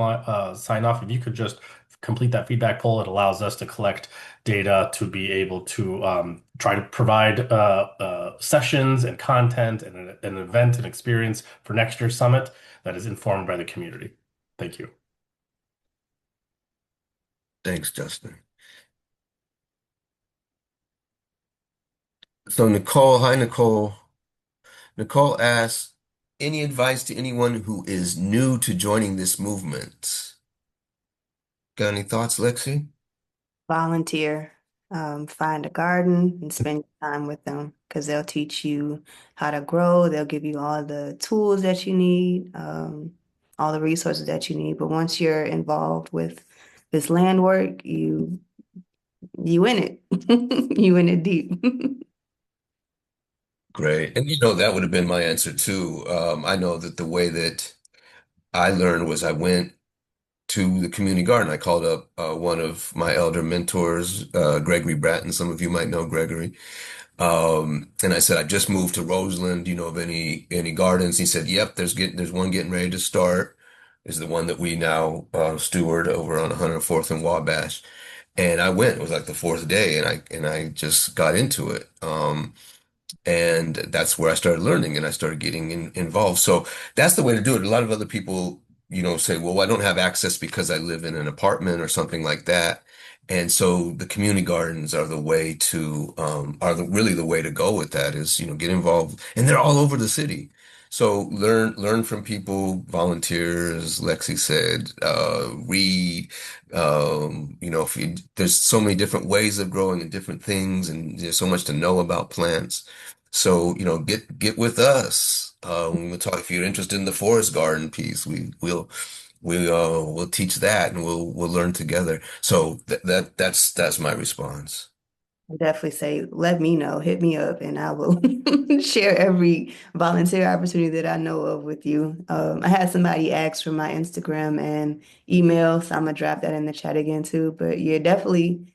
sign off, if you could just complete that feedback poll, it allows us to collect data to be able to try to provide sessions and content and an event and experience for next year's summit that is informed by the community. Thank you. Thanks, Justin. So Nicole, hi Nicole. Nicole asks, any advice to anyone who is new to joining this movement? Got any thoughts, Lexi? Volunteer, find a garden and spend time with them because they'll teach you how to grow. They'll give you all the tools that you need, all the resources that you need. But once you're involved with this land work, you in it. You in it deep. Great. And that would have been my answer too. I know that the way that I learned was I went to the community garden. I called up one of my elder mentors, Gregory Bratton. Some of you might know Gregory. And I said, I just moved to Roseland. Do you know of any gardens? He said, Yep, there's one getting ready to start. Is the one that we now steward over on 104th and Wabash. And I went. It was like the fourth day, and I just got into it. And that's where I started learning and I started getting involved. So that's the way to do it. A lot of other people, say, well, I don't have access because I live in an apartment or something like that. And so the community gardens are the way to, really the way to go with that is, get involved. And they're all over the city. So learn from people, volunteers, Lexi said, read, there's so many different ways of growing and different things, and there's so much to know about plants. So, get with us. We'll talk if you're interested in the forest garden piece. We'll teach that and we'll learn together. So that's my response. I definitely say, let me know, hit me up, and I will share every volunteer opportunity that I know of with you. I had somebody ask for my Instagram and email, so I'm gonna drop that in the chat again too. But yeah, definitely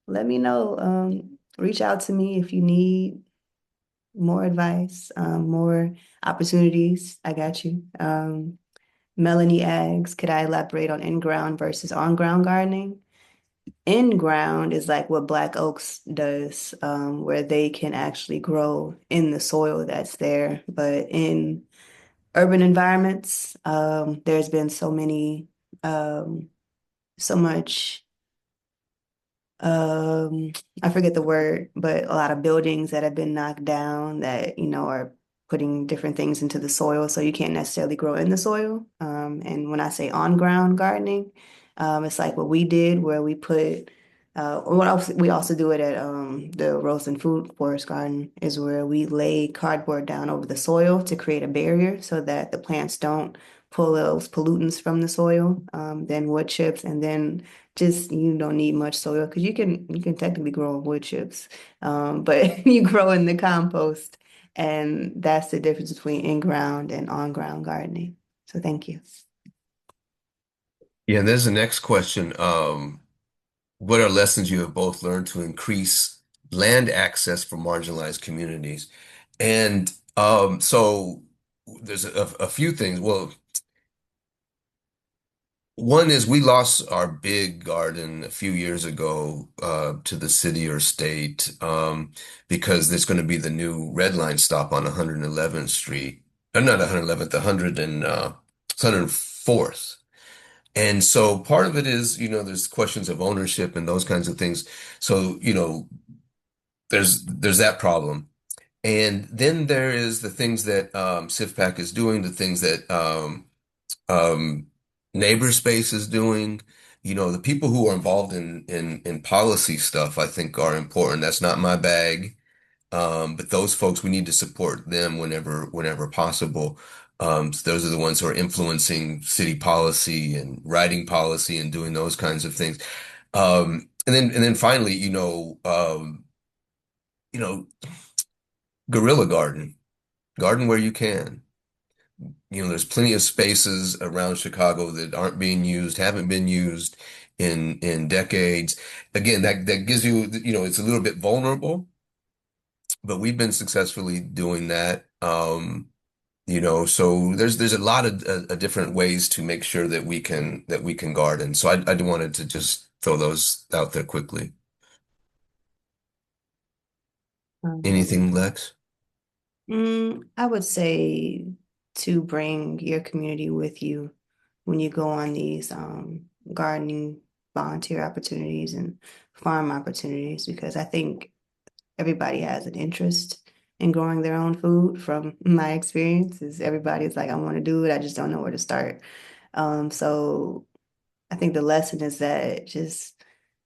let me know. Reach out to me if you need more advice, more opportunities. I got you. Melanie asks, could I elaborate on in-ground versus on-ground gardening? In-ground is like what Black Oaks does, where they can actually grow in the soil that's there. But in urban environments, there's been so much um, I forget the word, but a lot of buildings that have been knocked down that, are putting different things into the soil, so you can't necessarily grow in the soil. And when I say on-ground gardening, it's like what we did where we put what else we also do it at the Roseland Food Forest Garden is where we lay cardboard down over the soil to create a barrier so that the plants don't pull those pollutants from the soil, then wood chips, and then just you don't need much soil because you can technically grow on wood chips, but you grow in the compost, and that's the difference between in-ground and on-ground gardening. So thank you. Yeah, and there's the next question. What are lessons you have both learned to increase land access for marginalized communities? And so there's a few things. Well, one is we lost our big garden a few years ago to the city or state because there's going to be the new red line stop on 111th Street. Not 111th, 100 and 104th. And so part of it is, there's questions of ownership and those kinds of things. So, there's that problem. And then there is the things that CIFPAC is doing, the things that um, Neighbor Space is doing. The people who are involved in policy stuff, I think, are important. That's not my bag. But those folks, we need to support them whenever possible. So those are the ones who are influencing city policy and writing policy and doing those kinds of things. And then finally, you know, guerrilla garden where you can. There's plenty of spaces around Chicago that aren't being used, haven't been used in decades. Again, that gives you, it's a little bit vulnerable, but we've been successfully doing that. So there's a lot of different ways to make sure that we can garden. So I wanted to just throw those out there quickly. Um, Anything, Lex? I would say to bring your community with you when you go on these gardening volunteer opportunities and farm opportunities, because I think everybody has an interest in growing their own food. From my experiences, everybody's like, I want to do it, I just don't know where to start. So I think the lesson is that just,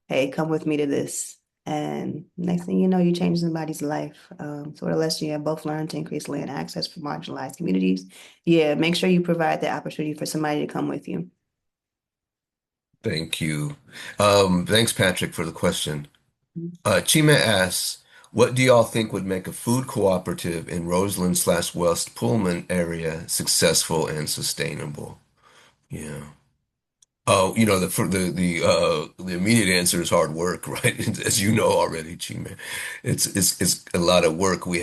hey, come with me to this. And next thing you know, you change somebody's life. So the lesson you have both learned to increase land access for marginalized communities. Yeah, make sure you provide the opportunity for somebody to come with you. Thank you. Thanks, Patrick, for the question. Chima asks, What do y'all think would make a food cooperative in Roseland/West Pullman area successful and sustainable? Yeah. Oh, the immediate answer is hard work, right? As you know already, Chima. It's a lot of work. We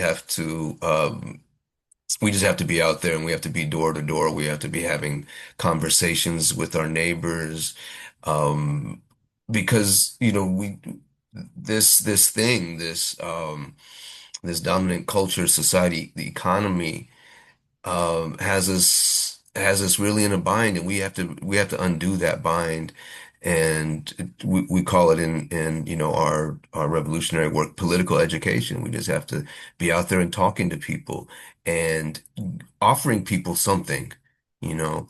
just have to be out there and we have to be door to door. We have to be having conversations with our neighbors. Um, because, this thing, this dominant culture, society, the economy, has us really in a bind, and we have to undo that bind, and we call it in our revolutionary work political education. We just have to be out there and talking to people and offering people something,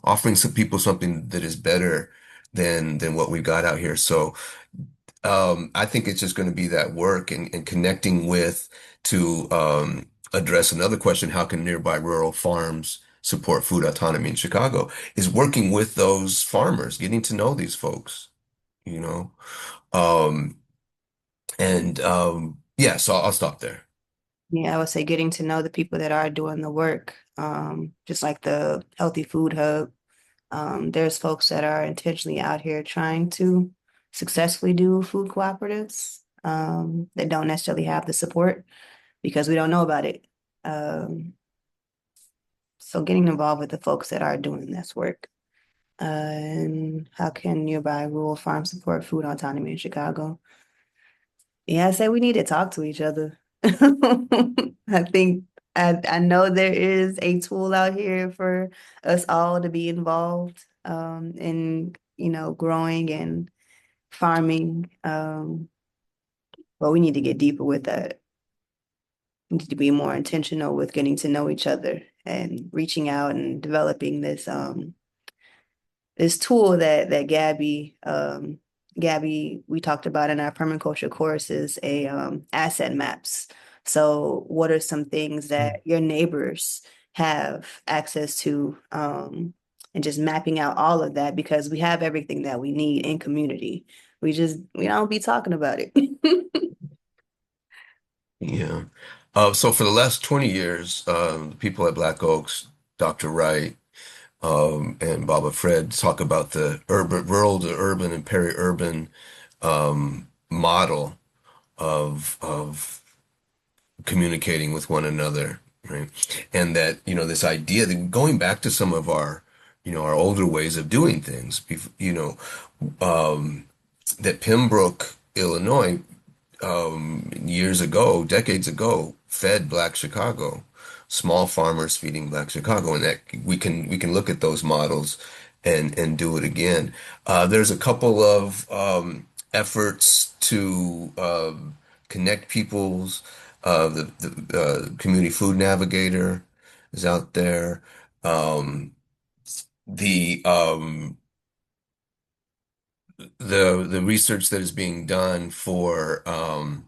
offering some people something that is better than what we've got out here. So I think it's just going to be that work and connecting with to address another question, how can nearby rural farms support food autonomy in Chicago? Is working with those farmers, getting to know these folks, you know? Um, and yeah, so I'll stop there. Yeah, I would say getting to know the people that are doing the work, just like the Healthy Food Hub. There's folks that are intentionally out here trying to successfully do food cooperatives, that don't necessarily have the support because we don't know about it. Um, so getting involved with the folks that are doing this work. And how can nearby rural farms support food autonomy in Chicago? Yeah, I say we need to talk to each other. I think I know there is a tool out here for us all to be involved in, growing and farming. But we need to get deeper with that. We need to be more intentional with getting to know each other and reaching out and developing this tool that Gabby we talked about in our permaculture course is a asset maps. So what are some things that your neighbors have access to, and just mapping out all of that because we have everything that we need in community. We don't be talking about it. Yeah. So for the last 20 years, the people at Black Oaks, Dr. Wright, and Baba Fred talk about the rural to urban and peri-urban model of communicating with one another, right? And that, this idea that going back to some of our older ways of doing things, um, that Pembroke, Illinois, years ago, decades ago, fed Black Chicago, small farmers feeding Black Chicago, and that we can look at those models and do it again. There's a couple of efforts to connect peoples. The community food navigator is out there. Um, the the research that is being done for um,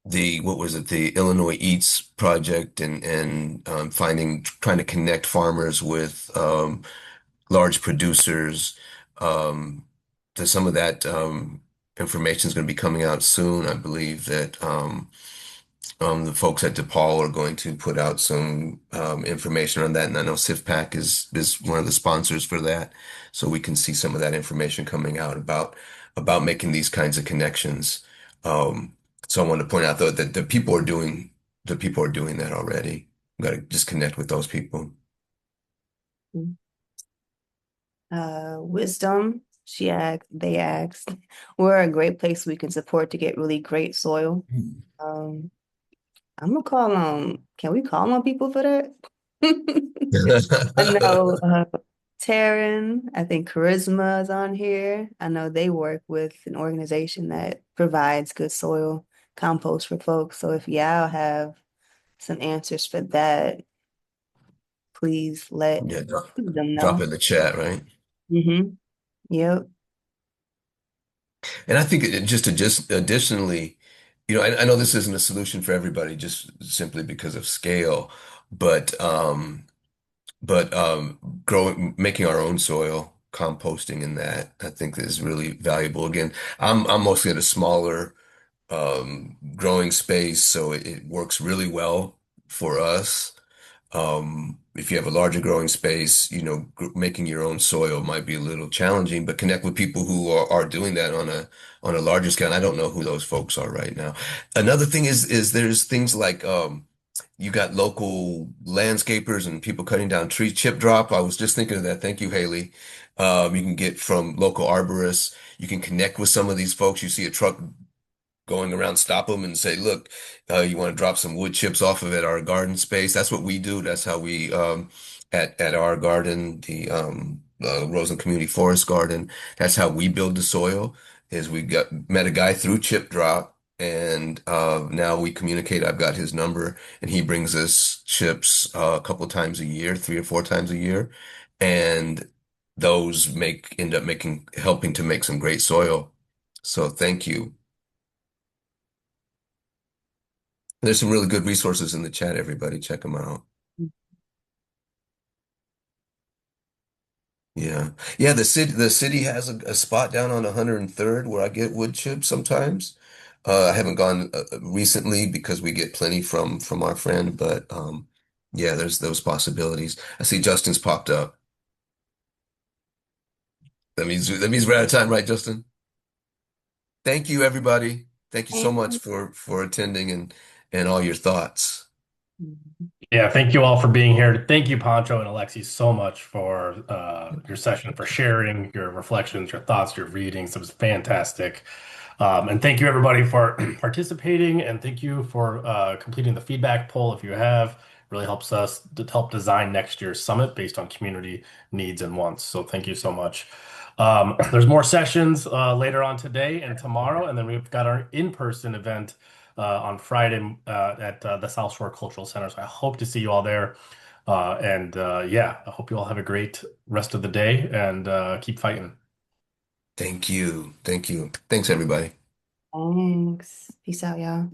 the what was it, the Illinois Eats project, and trying to connect farmers with large producers. Um, some of that information is going to be coming out soon. I believe that the folks at DePaul are going to put out some information on that, and I know SIFPAC is one of the sponsors for that, so we can see some of that information coming out about making these kinds of connections. Um, so I want to point out though that the people are doing that already. We got to just connect with those people. Wisdom, they asked, we're a great place we can support to get really great soil. Um, I'm gonna call on, can we call on people for that? I know Taryn, I think Charisma is on here. I know they work with an organization that provides good soil compost for folks. So if y'all have some answers for that, please let Yeah, them drop know. in the chat, right? Mm-hmm. Yep. And I think just additionally, I know this isn't a solution for everybody, just simply because of scale, but growing, making our own soil. composting in that. I think is really valuable. Again, I'm mostly at a smaller growing space, so it works really well for us. If you have a larger growing space, making your own soil might be a little challenging, but connect with people who are doing that on a larger scale. And I don't know who those folks are right now. Another thing is there's things like you got local landscapers and people cutting down trees, chip drop. I was just thinking of that. Thank you, Haley. You can get from local arborists. You can connect with some of these folks. You see a truck going around, stop them and say, look, you want to drop some wood chips off of it, our garden space. That's what we do. That's how we, at our garden, the Roseland Community Forest Garden, that's how we build the soil, is we met a guy through Chip Drop. And now we communicate. I've got his number, and he brings us chips a couple times a year, 3 or 4 times a year, and those end up helping to make some great soil. So thank you. There's some really good resources in the chat, everybody. Check them out. Yeah. Yeah, the city has a spot down on 103rd where I get wood chips sometimes. I haven't gone recently because we get plenty from our friend, but yeah, there's those possibilities. I see Justin's popped up. That means we're out of time, right, Justin? Thank you, everybody. Thank you so much And for attending and all your thoughts. Yeah, thank you all for being here. Thank you, Pancho and Alexi, so much for your session, for sharing your reflections, your thoughts, your readings. It was fantastic. And thank you, everybody, for participating. And thank you for completing the feedback poll if you have. Really helps us to help design next year's summit based on community needs and wants. So thank you so much. There's more sessions later on today and tomorrow. And then we've got our in-person event on Friday at the South Shore Cultural Center. So I hope to see you all there. Yeah, I hope you all have a great rest of the day and keep fighting. Thank you. Thank you. Thanks, everybody. thanks. Peace out, y'all.